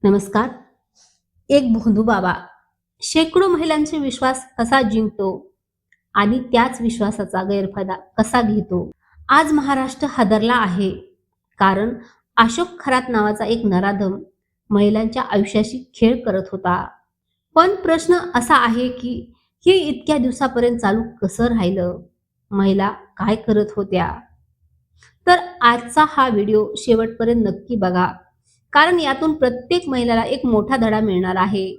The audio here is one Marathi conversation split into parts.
नमस्कार. एक भोंदू बाबा शेकडो महिलांचे विश्वास कसा जिंकतो आणि त्याच विश्वासाचा गैरफायदा कसा घेतो. आज महाराष्ट्र हादरला आहे, कारण अशोक खरात नावाचा एक नराधम महिलांच्या आयुष्याशी खेळ करत होता. पण प्रश्न असा आहे की हे इतक्या दिवसापर्यंत चालू कसं राहिलं? महिला काय करत होत्या? तर आजचा हा व्हिडिओ शेवटपर्यंत नक्की बघा, कारण यातून प्रत्येक महिलाला एक मोठा धडा मिळणार आहे.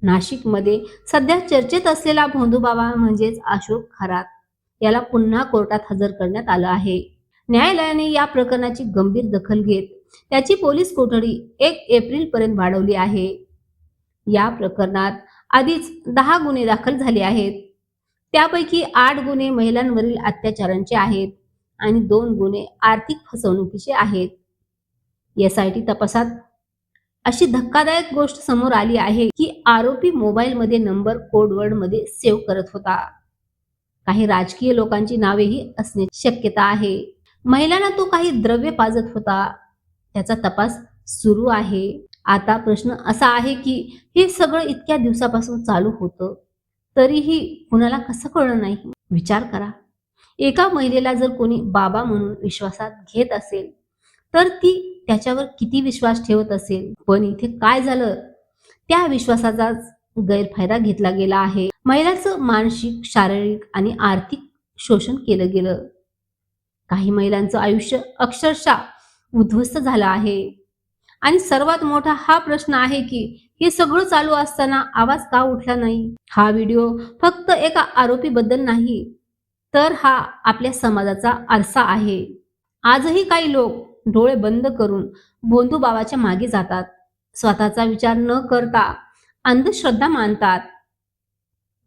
नाशिकमध्ये सध्या चर्चेत असलेला भोंदूबाबा म्हणजेच अशोक खरात याला पुन्हा कोर्टात हजर करण्यात आलं आहे. न्यायालयाने या प्रकरणाची गंभीर दखल घेत त्याची पोलीस कोठडी 1 एप्रिल पर्यंत वाढवली आहे. या प्रकरणात आधीच 10 गुन्हे दाखल झाले आहेत. त्यापैकी 8 गुन्हे महिलांवरील अत्याचारांचे आहेत आणि 2 गुन्हे आर्थिक फसवणुकीचे आहेत. एसआयटी तपासात अशी धक्कादायक गोष्ट समोर आली आहे की आरोपी मोबाईलमध्ये नंबर कोडवर्डमध्ये सेव्ह करत होता. काही राजकीय लोकांची नावेही असण्याची शक्यता आहे. महिलांना तो काही द्रव्य पाजत होता. त्याचा तपास सुरू आहे. आता प्रश्न असा आहे की हे सगळं इतक्या दिवसापासून चालू होतं, तरीही कुणाला कसं कळलं नाही? विचार करा. एका महिलेला जर कोणी बाबा म्हणून विश्वासात घेत असेल, तर ती त्याच्यावर किती विश्वास ठेवत असेल. पण इथे काय झालं, त्या विश्वासाचाच गैरफायदा घेतला गेला आहे. महिलांचं मानसिक, शारीरिक आणि आर्थिक शोषण केलं गेलं. काही महिलांचं आयुष्य अक्षरशः उद्ध्वस्त झालं आहे. आणि सर्वात मोठा हा प्रश्न आहे की हे सगळं चालू असताना आवाज का उठला नाही? हा व्हिडिओ फक्त एका आरोपीबद्दल नाही, तर हा आपल्या समाजाचा आरसा आहे. आजही काही लोक डोळे बंद करून भोंदू बाबाच्या मागे जातात. स्वतःचा विचार न करता अंधश्रद्धा मानतात.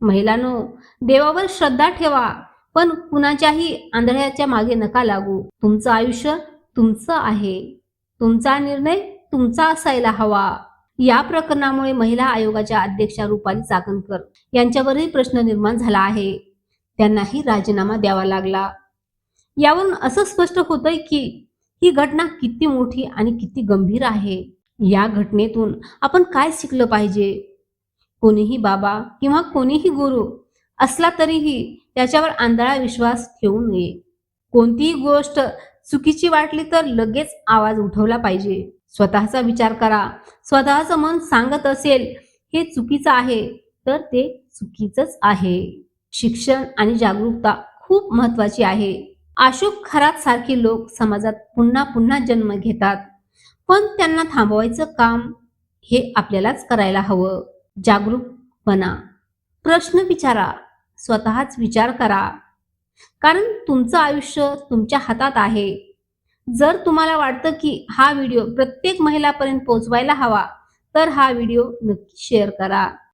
महिलांनो, देवावर श्रद्धा ठेवा, पण कुणाच्याही आंधळ्याच्या मागे नका लागू. तुमचं आयुष्य तुमचं आहे. तुमचा निर्णय तुमचा असायला हवा. या प्रकरणामुळे महिला आयोगाच्या अध्यक्षा रुपाली चाकणकर यांच्यावरही प्रश्न निर्माण झाला आहे. त्यांनाही राजीनामा द्यावा लागला. यावरून असं स्पष्ट होतंय की ही घटना किती मोठी आणि किती गंभीर आहे. या घटनेतून आपण काय शिकलं पाहिजे? कोणीही बाबा किंवा कोणीही गुरु असला तरीही त्याच्यावर आंधळा विश्वास ठेवू नये. कोणतीही गोष्ट चुकीची वाटली तर लगेच आवाज उठवला पाहिजे. स्वतःचा विचार करा. स्वतःचं मन सांगत असेल हे चुकीचं आहे, तर ते चुकीचंच आहे. शिक्षण आणि जागरूकता खूप महत्वाची आहे. अशोक खरात सारखे लोक समाजात पुन्हा पुन्हा जन्म घेतात, पण त्यांना थांबवायचं काम हे आपल्यालाच करायला हवं. जागरूक बना, प्रश्न विचारा, स्वतःच विचार करा, कारण तुमचं आयुष्य तुमच्या हातात आहे. जर तुम्हाला वाटतं की हा व्हिडिओ प्रत्येक महिलापर्यंत पोहोचवायला हवा, तर हा व्हिडिओ नक्की शेअर करा.